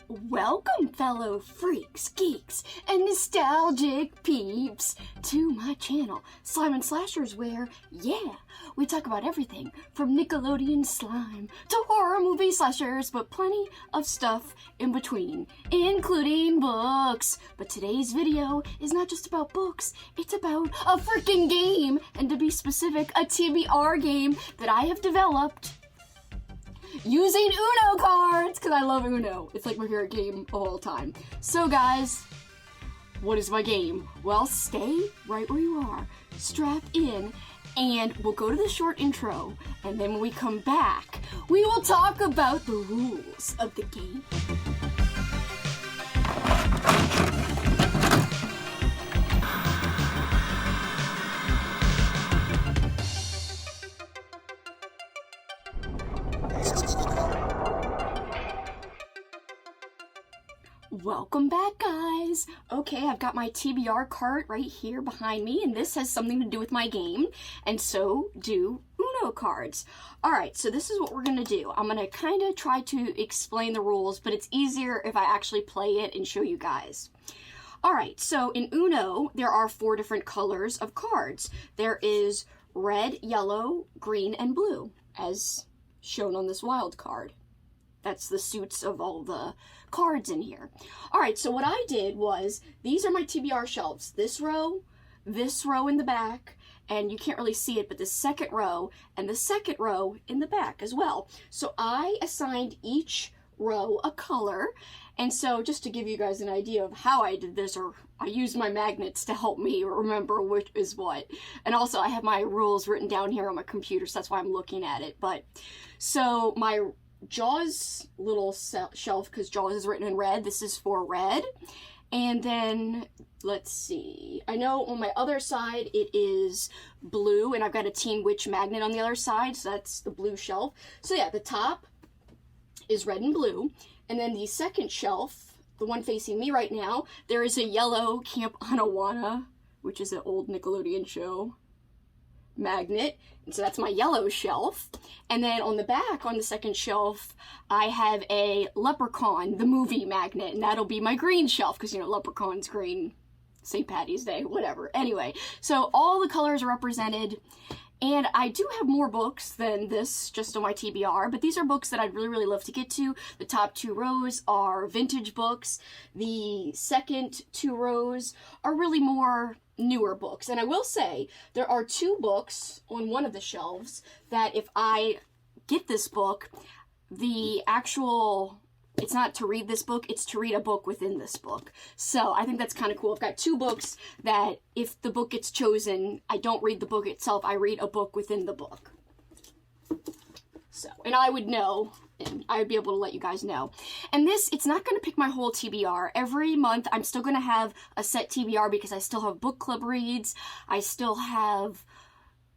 Welcome, fellow freaks, geeks, and nostalgic peeps, to my channel, Slime and Slashers, where, yeah, we talk about everything from Nickelodeon slime to horror movie slashers, but plenty of stuff in between, including books. But today's video is not just about books, it's about a freaking game, and to be specific, a TBR game that I have developed using Uno cards, because I love Uno. It's like my favorite game of all time. So guys, what is my game? Well, stay right where you are, strap in, and we'll go to the short intro, and then when we come back, we will talk about the rules of the game. Welcome back, guys. Okay, I've got my TBR cart right here behind me, and this has something to do with my game, and so do Uno cards. Alright, so this is what we're going to do. I'm going to kind of try to explain the rules, but it's easier if I actually play it and show you guys. Alright, so in Uno, there are 4 different colors of cards. There is red, yellow, green, and blue, as shown on this wild card. That's the suits of all the cards in here. Alright, so what I did was, these are my TBR shelves. This row in the back, and you can't really see it, but the second row, and the second row in the back as well. So I assigned each row a color, and so just to give you guys an idea of how I did this, or I used my magnets to help me remember which is what. And also I have my rules written down here on my computer, so that's why I'm looking at it. But, so my Jaws little shelf, because Jaws is written in red, this is for red. And then, let's see, I know on my other side it is blue, and I've got a Teen Witch magnet on the other side, so that's the blue shelf. So yeah, the top is red and blue, and then the second shelf, the one facing me right now, there is a yellow Camp Anawana, which is an old Nickelodeon show, magnet, and so that's my yellow shelf. And then on the back, on the second shelf, I have a Leprechaun, the movie magnet, and that'll be my green shelf, because, you know, Leprechaun's green, St. Patty's Day, whatever. Anyway, so all the colors are represented, and I do have more books than this just on my TBR, but these are books that I'd really love to get to. The top 2 rows are vintage books. The second 2 rows are really more newer books. And I will say, there are 2 books on one of the shelves that if I get this book, the actual, it's not to read this book, it's to read a book within this book. So I think that's kind of cool. I've got 2 books that if the book gets chosen, I don't read the book itself, I read a book within the book. So, and I would know, and I would be able to let you guys know. And this, it's not going to pick my whole TBR. Every month, I'm still going to have a set TBR because I still have book club reads. I still have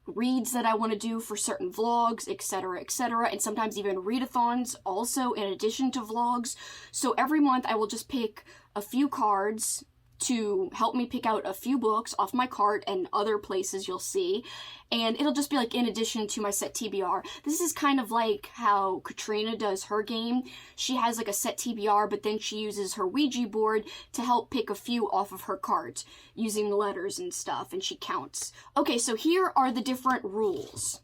reads that I want to do for certain vlogs, etc., etc., and sometimes even readathons also in addition to vlogs. So every month, I will just pick a few cards to help me pick out a few books off my cart and other places you'll see, and it'll just be like in addition to my set TBR. This is kind of like how Katrina does her game. She has like a set TBR, but then she uses her Ouija board to help pick a few off of her cart using the letters and stuff, and she counts. Okay, so here are the different rules.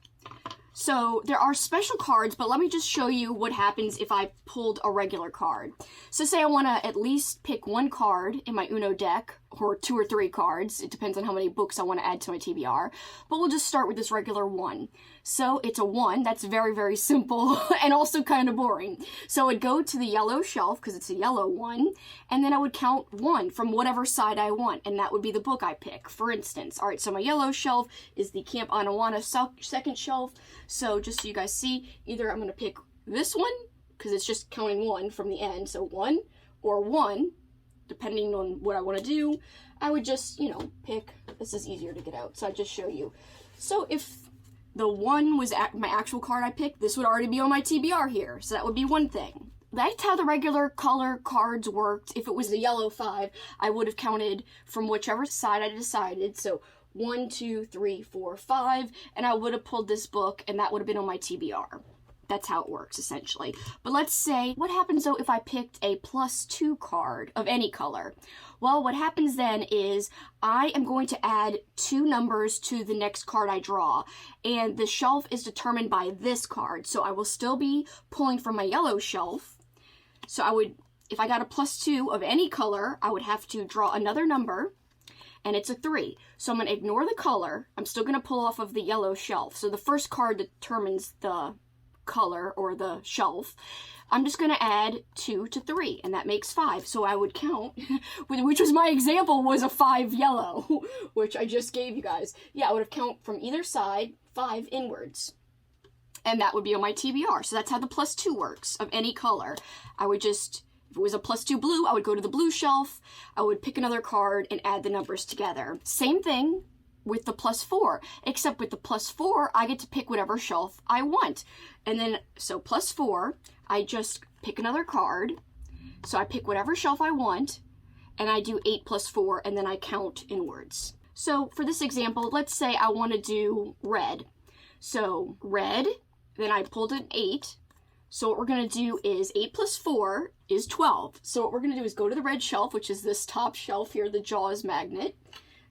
So there are special cards, but let me just show you what happens if I pulled a regular card. So say I want to at least pick 1 card in my Uno deck, or 2 or 3 cards. It depends on how many books I want to add to my TBR. But we'll just start with this regular 1. So it's a 1. That's very simple and also kind of boring. So I'd go to the yellow shelf, because it's a yellow 1, and then I would count 1 from whatever side I want, and that would be the book I pick, for instance. Alright, so my yellow shelf is the Camp Anawana second shelf. So just so you guys see, either I'm going to pick this one, because it's just counting 1 from the end, so 1, or 1, depending on what I want to do. I would just, you know, pick, this is easier to get out, so I just show you. So if the 1 was my actual card I picked, this would already be on my TBR here, so that would be one thing. That's how the regular color cards worked. If it was the yellow 5, I would have counted from whichever side I decided, so 1, 2, 3, 4, 5, and I would have pulled this book, and that would have been on my TBR. That's how it works, essentially. But let's say, what happens though if I picked a +2 card of any color? Well, what happens then is I am going to add 2 numbers to the next card I draw, and the shelf is determined by this card. So I will still be pulling from my yellow shelf. So I would, if I got a +2 of any color, I would have to draw another number, and it's a 3. So I'm going to ignore the color. I'm still going to pull off of the yellow shelf. So the first card determines the color or the shelf. I'm just going to add 2 to 3, and that makes 5. So I would count, which was my example, was a 5 yellow, which I just gave you guys. Yeah, I would have count from either side 5 inwards. And that would be on my TBR. So that's how the +2 works of any color. I would just, if it was a +2 blue, I would go to the blue shelf. I would pick another card and add the numbers together. Same thing with the +4, except with the +4, I get to pick whatever shelf I want. And then, so +4, I just pick another card. So I pick whatever shelf I want, and I do 8 + 4, and then I count inwards. So for this example, let's say I want to do red. So red, then I pulled an 8. So what we're going to do is 8 + 4 is 12. So what we're going to do is go to the red shelf, which is this top shelf here, the Jaws magnet.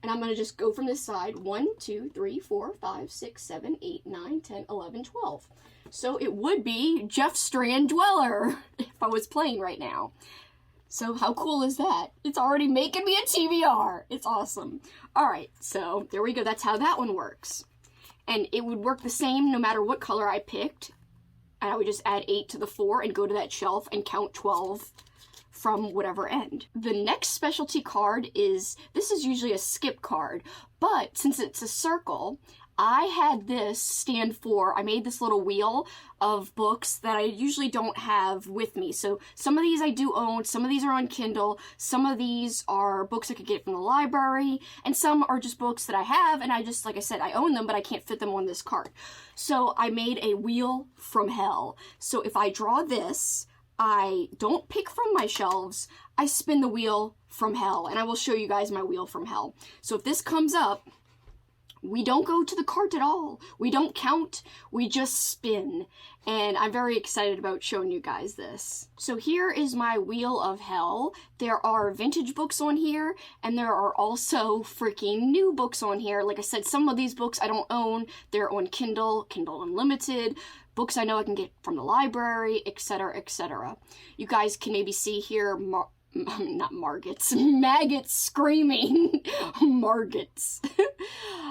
And I'm going to just go from this side, 1, 2, 3, 4, 5, 6, 7, 8, 9, 10, 11, 12. So it would be Jeff Strand Dweller if I was playing right now. So how cool is that? It's already making me a TBR. It's awesome. All right, so there we go. That's how that one works. And it would work the same no matter what color I picked. And I would just add 8 to the 4 and go to that shelf and count 12 from whatever end. The next specialty card is, this is usually a skip card, but since it's a circle, I had this stand for, I made this little wheel of books that I usually don't have with me. So some of these I do own, some of these are on Kindle, some of these are books I could get from the library, and some are just books that I have, and I just, like I said, I own them, but I can't fit them on this card. So I made a wheel from hell. So if I draw this, I don't pick from my shelves, I spin the wheel from hell, and I will show you guys my wheel from hell. So if this comes up, we don't go to the cart at all. We don't count, we just spin. And I'm very excited about showing you guys this. So here is my wheel of hell. There are vintage books on here, and there are also freaking new books on here. Like I said, some of these books I don't own. They're on Kindle, Kindle Unlimited, books I know I can get from the library, etc., etc. You guys can maybe see here, not Margits, maggots screaming. Margits.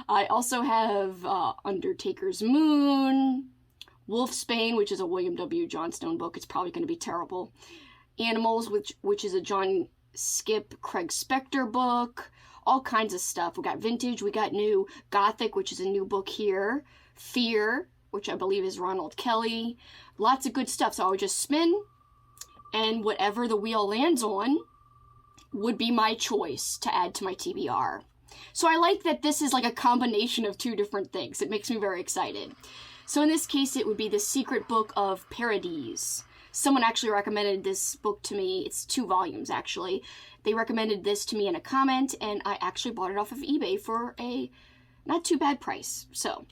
I also have Undertaker's Moon, Wolfsbane, which is a William W. Johnstone book. It's probably going to be terrible. Animals, which is a John Skip Craig Spector book. All kinds of stuff. We got vintage, we got new. Gothic, which is a new book here. Fear, which I believe is Ronald Kelly. Lots of good stuff. So I would just spin, and whatever the wheel lands on would be my choice to add to my TBR. So I like that this is like a combination of 2 different things. It makes me very excited. So in this case, it would be The Secret Book of Paradise. Someone actually recommended this book to me. It's 2 volumes, actually. They recommended this to me in a comment, and I actually bought it off of eBay for a not too bad price. So,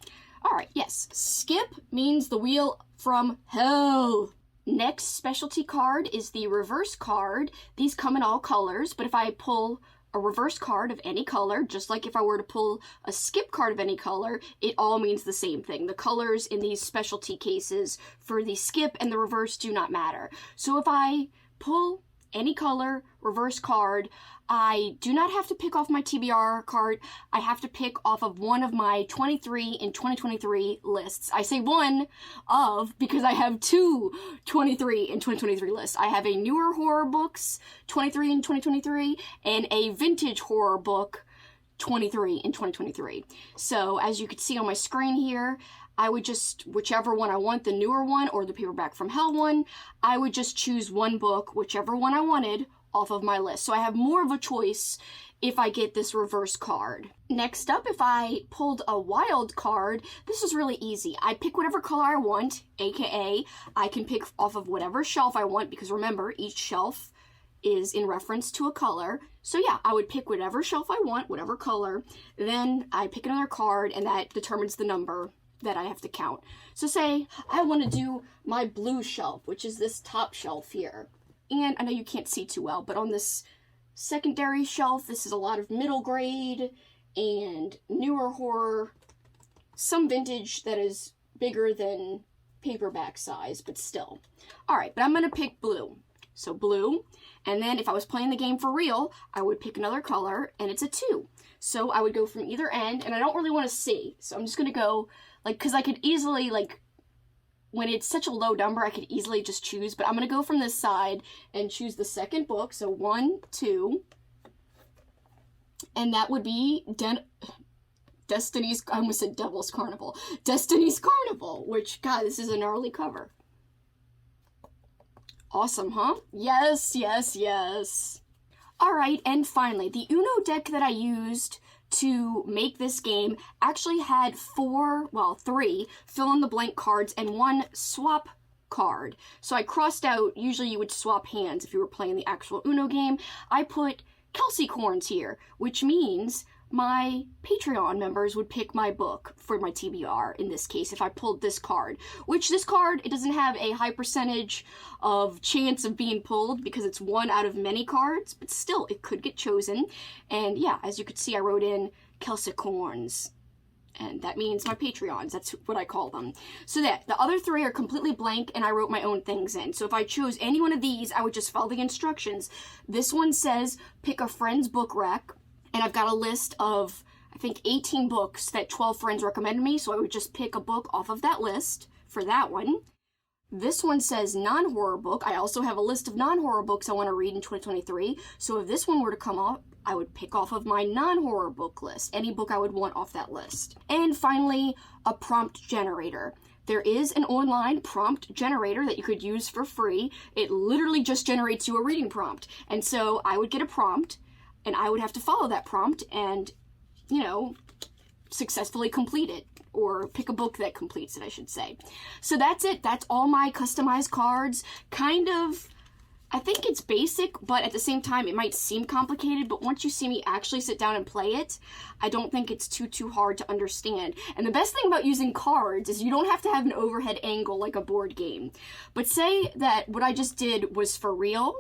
all right, yes. Skip means the wheel from hell. Next specialty card is the reverse card. These come in all colors, but if I pull a reverse card of any color, just like if I were to pull a skip card of any color, it all means the same thing. The colors in these specialty cases for the skip and the reverse do not matter. So if I pull any color reverse card, I do not have to pick off my TBR card. I have to pick off of one of my 23 in 2023 lists. I say one of because I have 2 23 in 2023 lists. I have a newer horror books 23 in 2023 and a vintage horror book 23 in 2023. So as you can see on my screen here, I would just, whichever one I want, the newer one or the Paperback from Hell one, I would just choose one book, whichever one I wanted, off of my list. So I have more of a choice if I get this reverse card. Next up, if I pulled a wild card, this is really easy. I pick whatever color I want, aka I can pick off of whatever shelf I want, because remember, each shelf is in reference to a color. So yeah, I would pick whatever shelf I want, whatever color, then I pick another card, and that determines the number that I have to count. So say I want to do my blue shelf, which is this top shelf here. And I know you can't see too well, but on this secondary shelf, this is a lot of middle grade and newer horror. Some vintage that is bigger than paperback size, but still. Alright, but I'm going to pick blue. So blue, and then if I was playing the game for real, I would pick another color, and it's a 2. So I would go from either end, and I don't really want to see, so I'm just going to go, like, because I could easily, like, when it's such a low number, I could easily just choose, but I'm going to go from this side and choose the second book, so 1, 2, and that would be Destiny's, I almost said Devil's Carnival, Destiny's Carnival, which, God, this is a gnarly cover. Awesome, huh? Yes, yes, yes. Alright, and finally, the Uno deck that I used to make this game actually had 3 fill-in-the-blank cards and 1 swap card. So I crossed out, usually you would swap hands if you were playing the actual Uno game. I put Kelsi corns here, which means my Patreon members would pick my book for my TBR, in this case, if I pulled this card. Which this card, it doesn't have a high percentage of chance of being pulled because it's one out of many cards, but still, it could get chosen. And yeah, as you could see, I wrote in Kelsi corns. And that means my Patreons, that's what I call them. So that, the other 3 are completely blank, and I wrote my own things in. So if I chose any one of these, I would just follow the instructions. This one says, pick a friend's book rack. And I've got a list of, I think, 18 books that 12 friends recommended me, so I would just pick a book off of that list for that one. This one says non-horror book. I also have a list of non-horror books I want to read in 2023, so if this one were to come up, I would pick off of my non-horror book list, any book I would want off that list. And finally, a prompt generator. There is an online prompt generator that you could use for free. It literally just generates you a reading prompt. And so I would get a prompt, and I would have to follow that prompt and, you know, successfully complete it. Or pick a book that completes it, I should say. So that's it. That's all my customized cards. Kind of, I think it's basic, but at the same time, it might seem complicated. But once you see me actually sit down and play it, I don't think it's too hard to understand. And the best thing about using cards is you don't have to have an overhead angle like a board game. But say that what I just did was for real.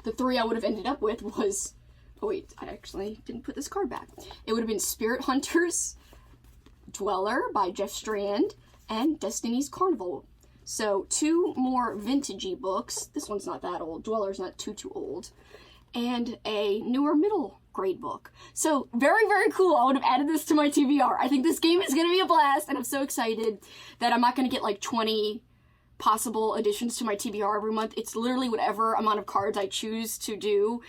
The 3 I would have ended up with was, oh wait, I actually didn't put this card back. It would have been Spirit Hunters, Dweller by Jeff Strand, and Destiny's Carnival. So 2 more vintagey books. This one's not that old. Dweller's not too old. And a newer middle grade book. So very, very cool. I would have added this to my TBR. I think this game is going to be a blast, and I'm so excited that I'm not going to get like 20 possible additions to my TBR every month. It's literally whatever amount of cards I choose to do.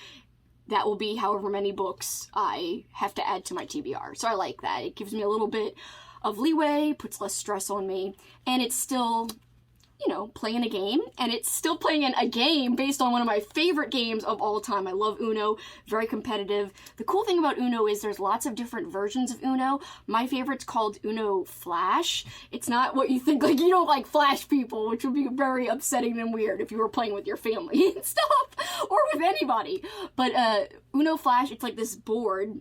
That will be however many books I have to add to my TBR. So I like that. It gives me a little bit of leeway, puts less stress on me, and it's still, you know, playing a game, and it's still playing a game based on one of my favorite games of all time. I love Uno, very competitive. The cool thing about Uno is there's lots of different versions of Uno. My favorite's called Uno Flash. It's not what you think, like you don't like Flash people, which would be very upsetting and weird if you were playing with your family and stuff, or with anybody. But Uno Flash, it's like this board,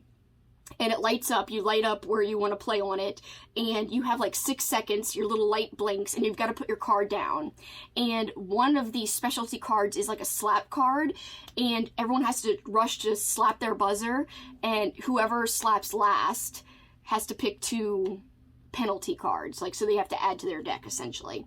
and it lights up. You light up where you want to play on it, and you have like 6 seconds, your little light blinks, and you've got to put your card down. And one of these specialty cards is like a slap card, and everyone has to rush to slap their buzzer, and whoever slaps last has to pick 2 penalty cards, like, so they have to add to their deck, essentially.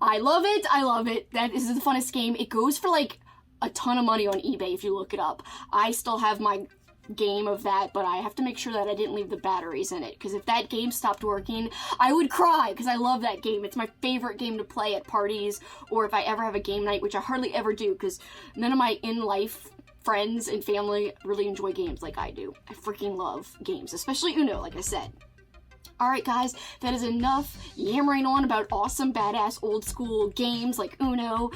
I love it. I love it. That is the funnest game. It goes for like a ton of money on eBay if you look it up. I still have my game of that, but I have to make sure that I didn't leave the batteries in it, because if that game stopped working, I would cry, because I love that game. It's my favorite game to play at parties, or if I ever have a game night, which I hardly ever do, because none of my in-life friends and family really enjoy games like I do. I freaking love games, especially Uno, like I said. Alright guys, that is enough yammering on about awesome, badass, old school games like Uno.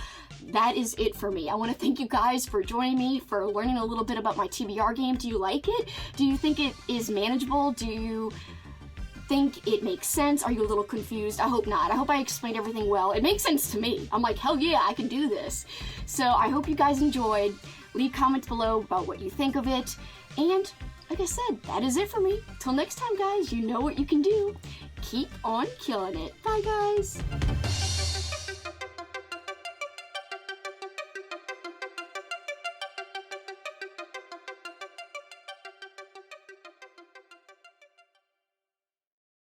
That is it for me. I want to thank you guys for joining me, for learning a little bit about my TBR game. Do you like it? Do you think it is manageable? Do you think it makes sense? Are you a little confused? I hope not. I hope I explained everything well. It makes sense to me. I'm like, hell yeah, I can do this. So I hope you guys enjoyed. Leave comments below about what you think of it. And like I said, that is it for me. Till next time, guys, you know what you can do. keep on killing it. Bye, guys.